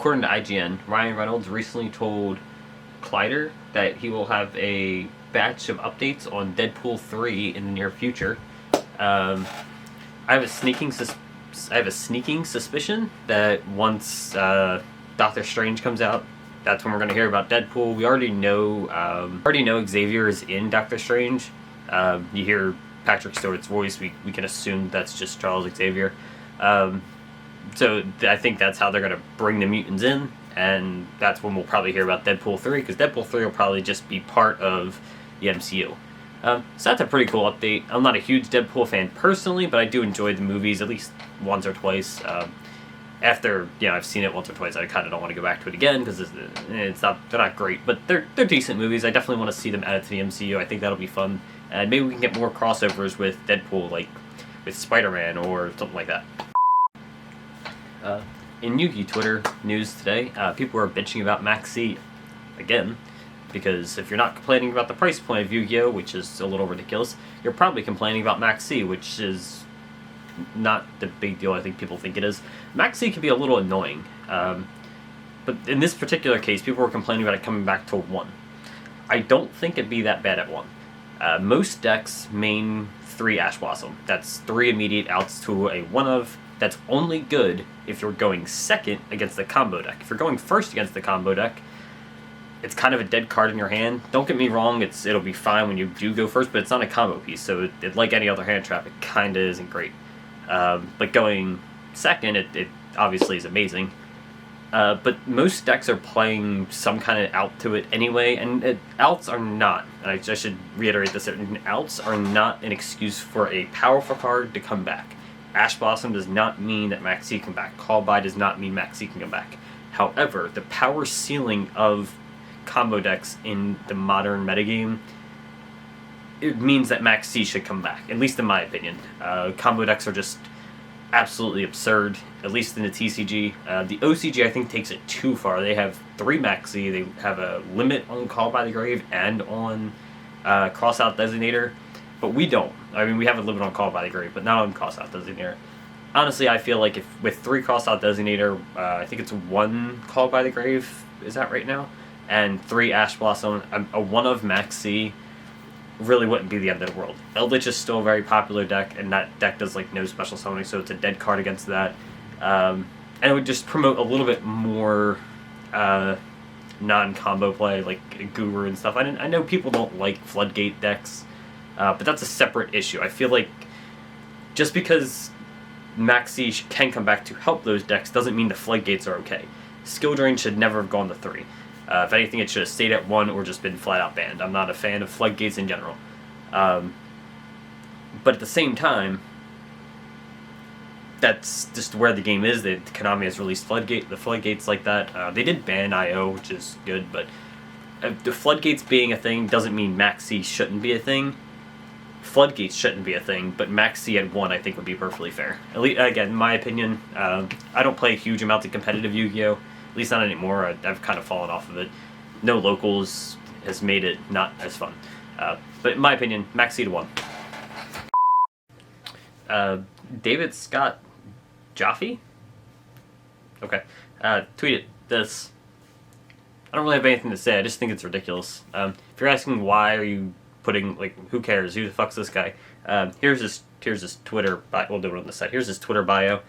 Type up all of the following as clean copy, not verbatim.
according to IGN, Ryan Reynolds recently told Collider that he will have a batch of updates on Deadpool 3 in the near future. I have a sneaking suspicion that once Doctor Strange comes out, that's when we're going to hear about Deadpool. We already know Xavier is in Doctor Strange. You hear Patrick Stewart's voice. We can assume that's just Charles Xavier. So I think that's how they're going to bring the mutants in, and that's when we'll probably hear about Deadpool 3, because Deadpool 3 will probably just be part of the MCU. So that's a pretty cool update. I'm not a huge Deadpool fan personally, but I do enjoy the movies at least once or twice. After I've seen it once or twice, I kind of don't want to go back to it again because they're not great, but they're decent movies. I definitely want to see them added to the MCU. I think that'll be fun, and maybe we can get more crossovers with Deadpool, like with Spider-Man or something like that. In YuGiOh Twitter news today, people are bitching about maxx again, because if you're not complaining about the price point of YuGiOh, which is a little ridiculous, you're probably complaining about maxx, which is not the big deal I think people think it is. maxx can be a little annoying, but in this particular case, people were complaining about it coming back to 1. I don't think it'd be that bad at 1. Most decks main 3 Ash Blossom. That's 3 immediate outs to a 1 of. That's only good if you're going second against the combo deck. If you're going first against the combo deck, it's kind of a dead card in your hand. Don't get me wrong, it'll be fine when you do go first, but it's not a combo piece, so like any other hand trap, it kind of isn't great. But going second, it obviously is amazing. But most decks are playing some kind of out to it anyway, and outs are not, and I should reiterate this, outs are not an excuse for a powerful card to come back. Ash Blossom does not mean that maxx can come back. Call By does not mean maxx can come back. However, the power ceiling of combo decks in the modern metagame, it means that maxx should come back, at least in my opinion. Combo decks are just absolutely absurd, at least in the TCG. The OCG, I think, takes it too far. They have 3 maxx, they have a limit on Call By the Grave and on Crossout Designator, but we don't. I mean, we have a limit on Call By the Grave, but not on Crossout Designator. Honestly, I feel like if with 3 Crossout Designator, I think it's 1 Call By the Grave, is that right now? And 3 Ash Blossom, a 1 of maxx really wouldn't be the end of the world. Eldritch is still a very popular deck, and that deck does like no special summoning, so it's a dead card against that. And it would just promote a little bit more non-combo play, like Guru and stuff. I know people don't like Floodgate decks, but that's a separate issue. I feel like just because maxx can come back to help those decks doesn't mean the Floodgates are okay. Skill Drain should never have gone to 3. If anything, it should have stayed at 1 or just been flat out banned. I'm not a fan of Floodgates in general. But at the same time, that's just where the game is. Konami has released the Floodgates like that. They did ban IO, which is good, but the Floodgates being a thing doesn't mean maxx shouldn't be a thing. Floodgates shouldn't be a thing, but maxx at 1 I think would be perfectly fair. At least, again, in my opinion, I don't play huge amounts of competitive Yu-Gi-Oh! At least not anymore. I've kind of fallen off of it. No locals has made it not as fun. But in my opinion, maxx to 1. David Scott Jaffe? Okay. Tweeted this. I don't really have anything to say. I just think it's ridiculous. If you're asking why are you putting, like, who cares? Who the fuck's this guy? Here's his Twitter bio. We'll do it on the side. Here's his Twitter bio.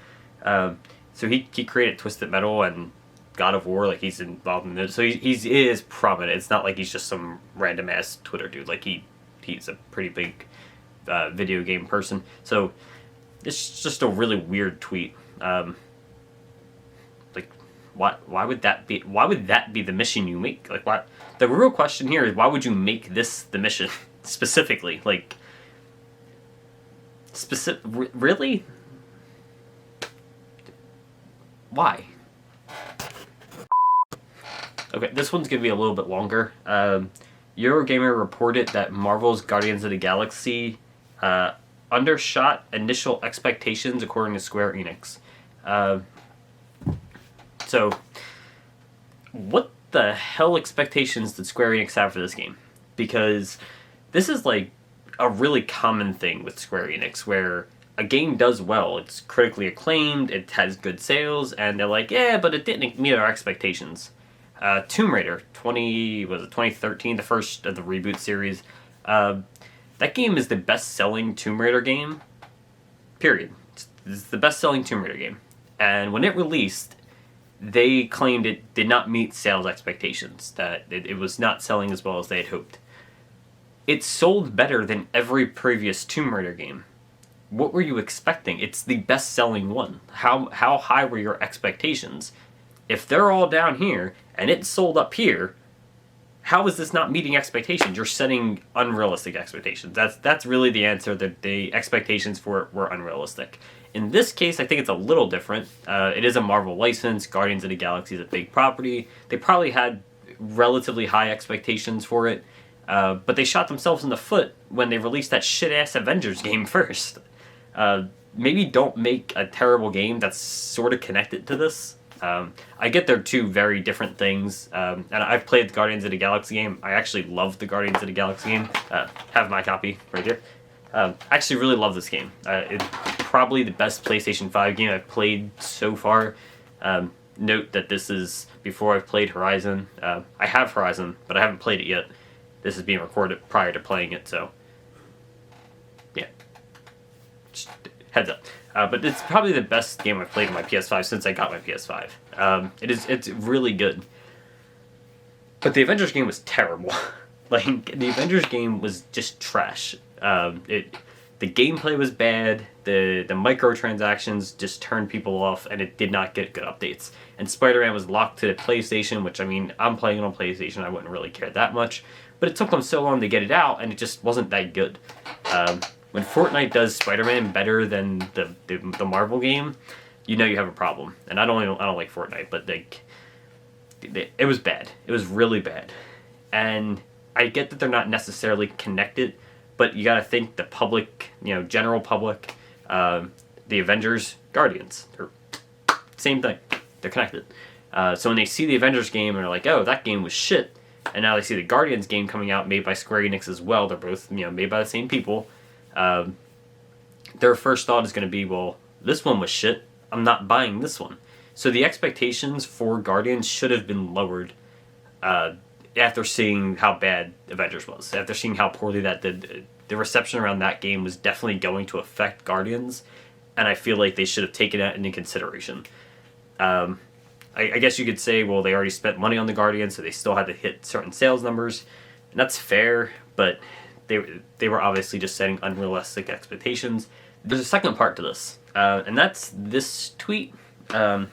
So he created Twisted Metal and God of War, like he's involved in it. So he is prominent. It's not like he's just some random ass Twitter dude. Like he's a pretty big video game person. So it's just a really weird tweet. Like why would that be the mission you make? Like why? The real question here is why would you make this the mission specifically? Like really? Why? Okay, this one's going to be a little bit longer. Eurogamer reported that Marvel's Guardians of the Galaxy undershot initial expectations according to Square Enix. So, what the hell expectations did Square Enix have for this game? Because this is like a really common thing with Square Enix, where a game does well, it's critically acclaimed, it has good sales, and they're like, yeah, but it didn't meet our expectations. Tomb Raider, 2013, the first of the reboot series. That game is the best-selling Tomb Raider game, period. It's the best-selling Tomb Raider game. And when it released, they claimed it did not meet sales expectations, that it was not selling as well as they had hoped. It sold better than every previous Tomb Raider game. What were you expecting? It's the best-selling one. How high were your expectations? If they're all down here, and it sold up here, how is this not meeting expectations? You're setting unrealistic expectations. That's really the answer, that the expectations for it were unrealistic. In this case, I think it's a little different. It is a Marvel license. Guardians of the Galaxy is a big property. They probably had relatively high expectations for it, but they shot themselves in the foot when they released that shit-ass Avengers game first. Maybe don't make a terrible game that's sort of connected to this. I get they're two very different things, and I've played the Guardians of the Galaxy game. I actually love the Guardians of the Galaxy game. Have my copy right here. I actually really love this game. It's probably the best PlayStation 5 game I've played so far. Note that this is before I've played Horizon. I have Horizon, but I haven't played it yet. This is being recorded prior to playing it, so yeah. Just heads up. But it's probably the best game I've played on my PS5 since I got my PS5. It's really good. But the Avengers game was terrible. Like, the Avengers game was just trash. The gameplay was bad, the microtransactions just turned people off, and it did not get good updates. And Spider-Man was locked to the PlayStation, which, I mean, I'm playing it on PlayStation, I wouldn't really care that much. But it took them so long to get it out, and it just wasn't that good. When Fortnite does Spider-Man better than the Marvel game, you know you have a problem. And I don't like Fortnite, but like, it was bad. It was really bad. And I get that they're not necessarily connected, but you gotta think the public, general public, the Avengers, Guardians, they're same thing. They're connected. So when they see the Avengers game and they're like, oh, that game was shit, and now they see the Guardians game coming out made by Square Enix as well, they're both made by the same people, their first thought is going to be, well, this one was shit, I'm not buying this one. So the expectations for Guardians should have been lowered after seeing how bad Avengers was, after seeing how poorly that did. The reception around that game was definitely going to affect Guardians, and I feel like they should have taken that into consideration. I guess you could say, well, they already spent money on the Guardians, so they still had to hit certain sales numbers, and that's fair, but they were obviously just setting unrealistic expectations. There's a second part to this, and that's this tweet. I'm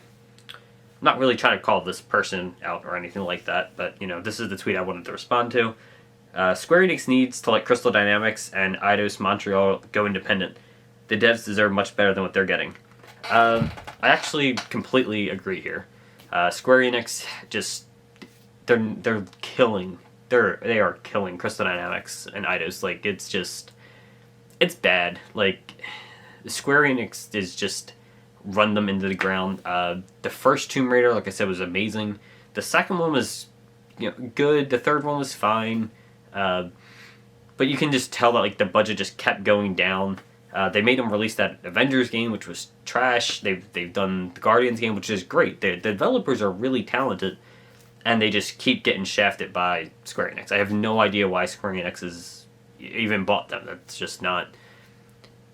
not really trying to call this person out or anything like that, but this is the tweet I wanted to respond to. Square Enix needs to let Crystal Dynamics and Eidos Montreal go independent. The devs deserve much better than what they're getting. I actually completely agree here. Square Enix they're killing. They are killing Crystal Dynamics and Eidos. Like, it's bad. Like, Square Enix is just run them into the ground. The first Tomb Raider, like I said, was amazing. The second one was good. The third one was fine. But you can just tell that like the budget just kept going down. They made them release that Avengers game, which was trash. They've done the Guardians game, which is great. The developers are really talented, and they just keep getting shafted by Square Enix. I have no idea why Square Enix has even bought them. That's just not...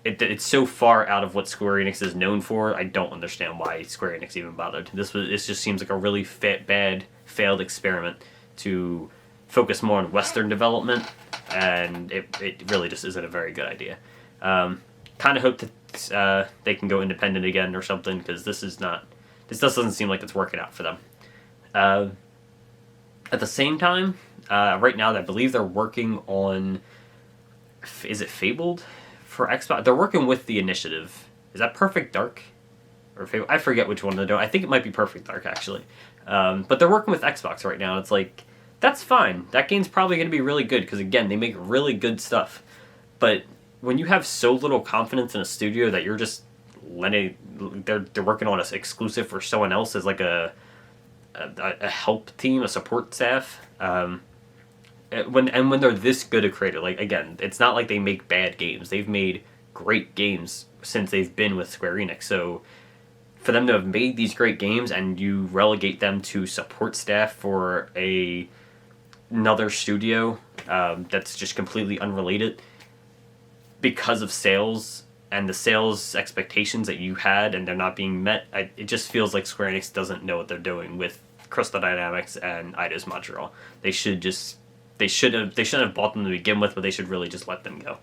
It's so far out of what Square Enix is known for. I don't understand why Square Enix even bothered. This just seems like a really bad, failed experiment to focus more on Western development, and it really just isn't a very good idea. Kind of hope that they can go independent again or something, because this doesn't seem like it's working out for them. At the same time, right now I believe they're working on, is it Fabled for Xbox? They're working with the Initiative. Is that Perfect Dark? Or Fabled? I forget which one they're doing. I think it might be Perfect Dark, actually. But they're working with Xbox right now. It's like, that's fine. That game's probably going to be really good, because again, they make really good stuff. But when you have so little confidence in a studio that you're just letting, they're working on an exclusive for someone else as like a help team, a support staff. When they're this good a creator, like, again, it's not like they make bad games. They've made great games since they've been with Square Enix. So for them to have made these great games and you relegate them to support staff for another studio that's just completely unrelated because of sales and the sales expectations that you had and they're not being met, it just feels like Square Enix doesn't know what they're doing with Crystal Dynamics and Eidos Montreal. They shouldn't have bought them to begin with, but they should really just let them go.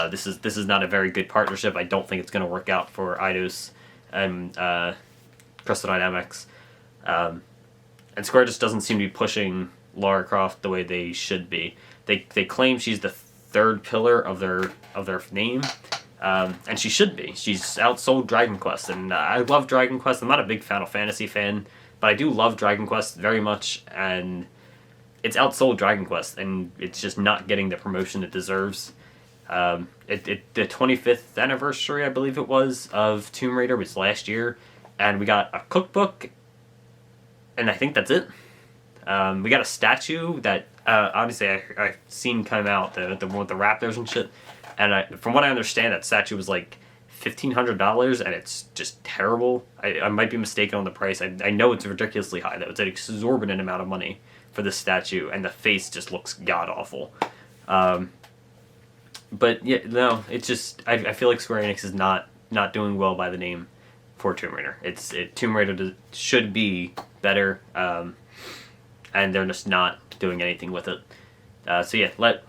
This is not a very good partnership. I don't think it's going to work out for Eidos and Crystal Dynamics. And Square just doesn't seem to be pushing Lara Croft the way they should be. They claim she's the third pillar of their name, and she should be. She's outsold Dragon Quest, and I love Dragon Quest. I'm not a big Final Fantasy fan, but I do love Dragon Quest very much, and it's outsold Dragon Quest, and it's just not getting the promotion it deserves. The 25th anniversary, I believe it was, of Tomb Raider was last year, and we got a cookbook, and I think that's it. We got a statue that honestly I've seen come out, the one with the raptors and shit, and from what I understand, that statue was like $1,500, and it's just terrible. I might be mistaken on the price. I know it's ridiculously high though. It's an exorbitant amount of money for this statue, and the face just looks god awful. But yeah, no, it's just I feel like Square Enix is not doing well by the name for Tomb Raider. Tomb Raider should be better, and they're just not doing anything with it. So yeah, let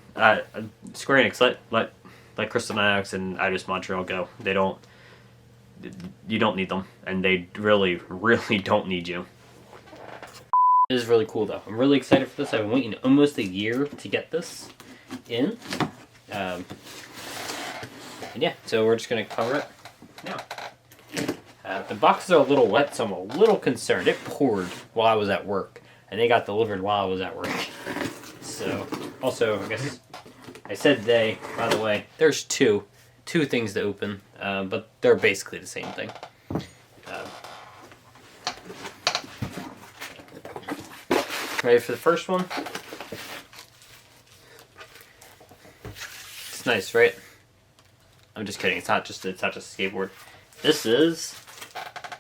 Square Enix let Crystal Dynamics and Eidos Montreal go. You don't need them, and they really don't need you. It is really cool though. I'm really excited for this. I've been waiting almost a year to get this in. And yeah, so we're just gonna cover it now. The boxes are a little wet, so I'm a little concerned. It poured while I was at work, and they got delivered while I was at work. So, also, I guess I said they, by the way, there's two things to open, but they're basically the same thing. Ready for the first one? It's nice, right? I'm just kidding. It's not just a skateboard. This is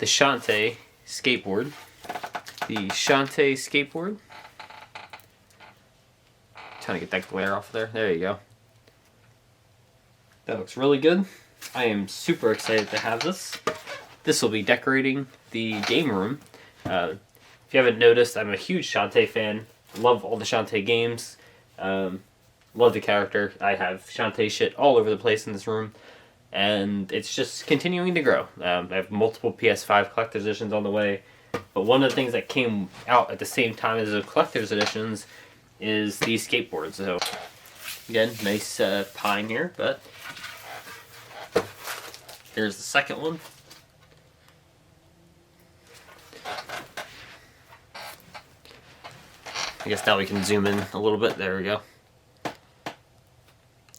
the Shantae skateboard. The Shantae skateboard. Trying to get that glare off there. There you go. That looks really good. I am super excited to have this. This will be decorating the game room. If you haven't noticed, I'm a huge Shantae fan. Love all the Shantae games. Love the character. I have Shantae shit all over the place in this room. And it's just continuing to grow. I have multiple PS5 collector's editions on the way. But one of the things that came out at the same time as the collector's editions is these skateboards. So, again, nice pine here, but here's the second one. I guess now we can zoom in a little bit. There we go.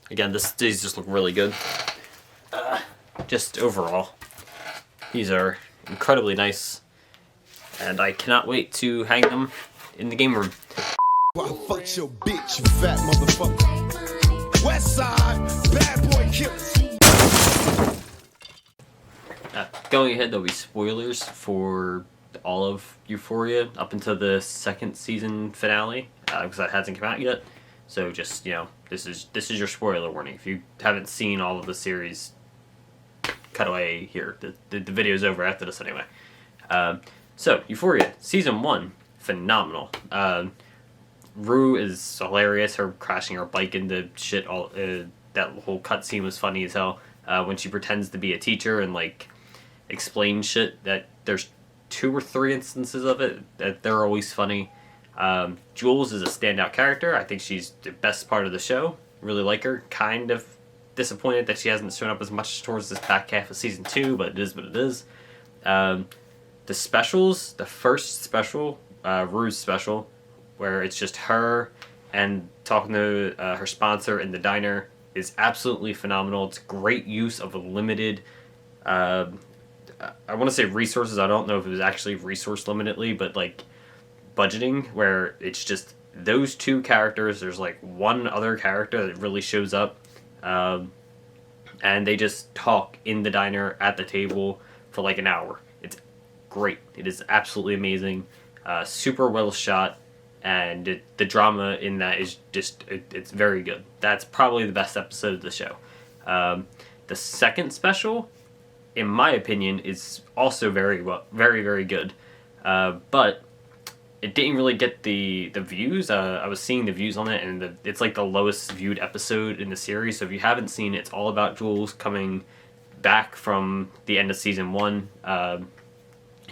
Again, these just look really good. Just overall, these are incredibly nice, and I cannot wait to hang them in the game room. I fucked your bitch, you fat motherfucker. West side, bad boy killers. Going ahead, there'll be spoilers for all of Euphoria up until the second season finale, because that hasn't come out yet. So just, this is your spoiler warning. If you haven't seen all of the series, cut away here. The video's over after this anyway. So Euphoria season 1, phenomenal. Rue is hilarious. Her crashing her bike into shit. That whole cutscene was funny as hell. When she pretends to be a teacher and explains shit. That there's 2 or 3 instances of it that they're always funny. Jules is a standout character. I think she's the best part of the show. Really like her. Kind of disappointed that she hasn't shown up as much towards this back half of season 2, but it is what it is. The specials, the first special, Rue's special, where it's just her and talking to her sponsor in the diner, is absolutely phenomenal. It's great use of a limited, I want to say resources. I don't know if it was actually resource limitedly, but budgeting, where it's just those 2 characters. There's one other character that really shows up, and they just talk in the diner at the table for like an hour. It's great. It is absolutely amazing. Super well shot, and the drama in that is just it's very good. That's probably the best episode of the show. The second special, in my opinion, is also very very good, but it didn't really get the views. I was seeing the views on it, and it's like the lowest viewed episode in the series. So if you haven't seen it, it's all about Jules coming back from the end of season 1.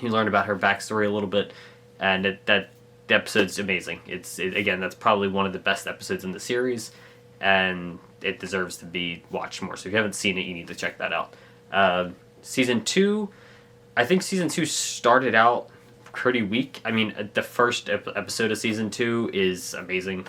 You learn about her backstory a little bit, and the episode's amazing. Again, that's probably one of the best episodes in the series, and it deserves to be watched more. So if you haven't seen it, you need to check that out. Season 2, I think season 2 started out pretty weak. I mean, the first episode of season 2 is amazing.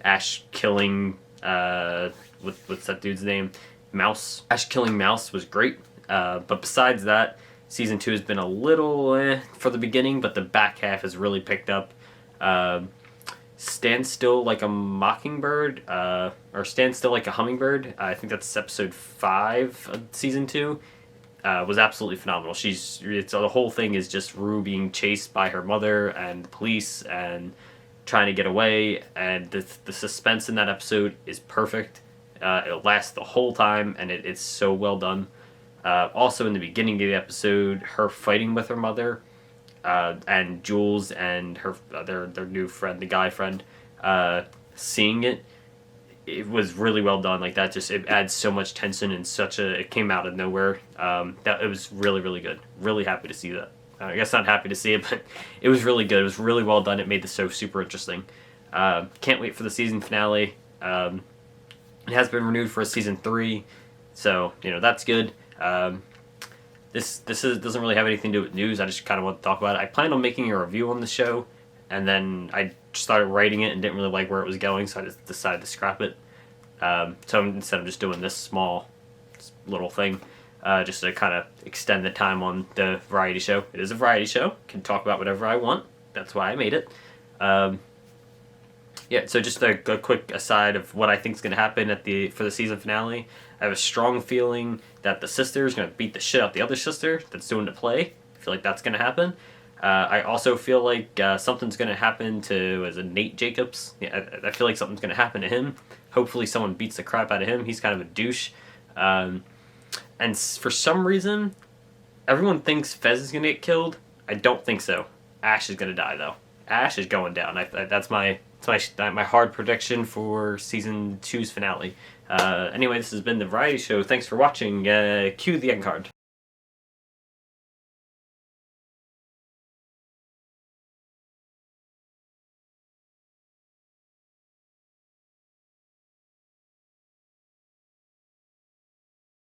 Ash killing what's that dude's name? Mouse. Ash killing Mouse was great. But besides that, season 2 has been a little for the beginning, but the back half has really picked up. Stand Still Like a Mockingbird, or Stand Still Like a Hummingbird. I think that's episode 5 of season 2. Was absolutely phenomenal. The whole thing is just Rue being chased by her mother and the police and trying to get away, and the suspense in that episode is perfect. It lasts the whole time, and it's so well done. Also, in the beginning of the episode, her fighting with her mother, and Jules and her their new friend, the guy friend, seeing it. It was really well done. Like that, it adds so much tension and it came out of nowhere. That it was really good. Really happy to see that. I guess not happy to see it, but it was really good. It was really well done. It made the show super interesting. Can't wait for the season finale. It has been renewed for a season 3, so that's good. This doesn't really have anything to do with news. I just kind of want to talk about it. I planned on making a review on the show, and then I started writing it and didn't really like where it was going, so I just decided to scrap it. So instead of just doing this small little thing, just to kind of extend the time on the variety show. It is a variety show. Can talk about whatever I want. That's why I made it. Yeah, so just a quick aside of what I think is going to happen for the season finale. I have a strong feeling that the sister is going to beat the shit out the other sister that's doing the play. I feel like that's going to happen. I also feel like something's going to happen to Nate Jacobs. Yeah, I feel like something's going to happen to him. Hopefully someone beats the crap out of him. He's kind of a douche. And for some reason, everyone thinks Fez is going to get killed. I don't think so. Ash is going to die, though. Ash is going down. That's my hard prediction for season 2's finale. Anyway, this has been the variety show. Thanks for watching. Cue the end card.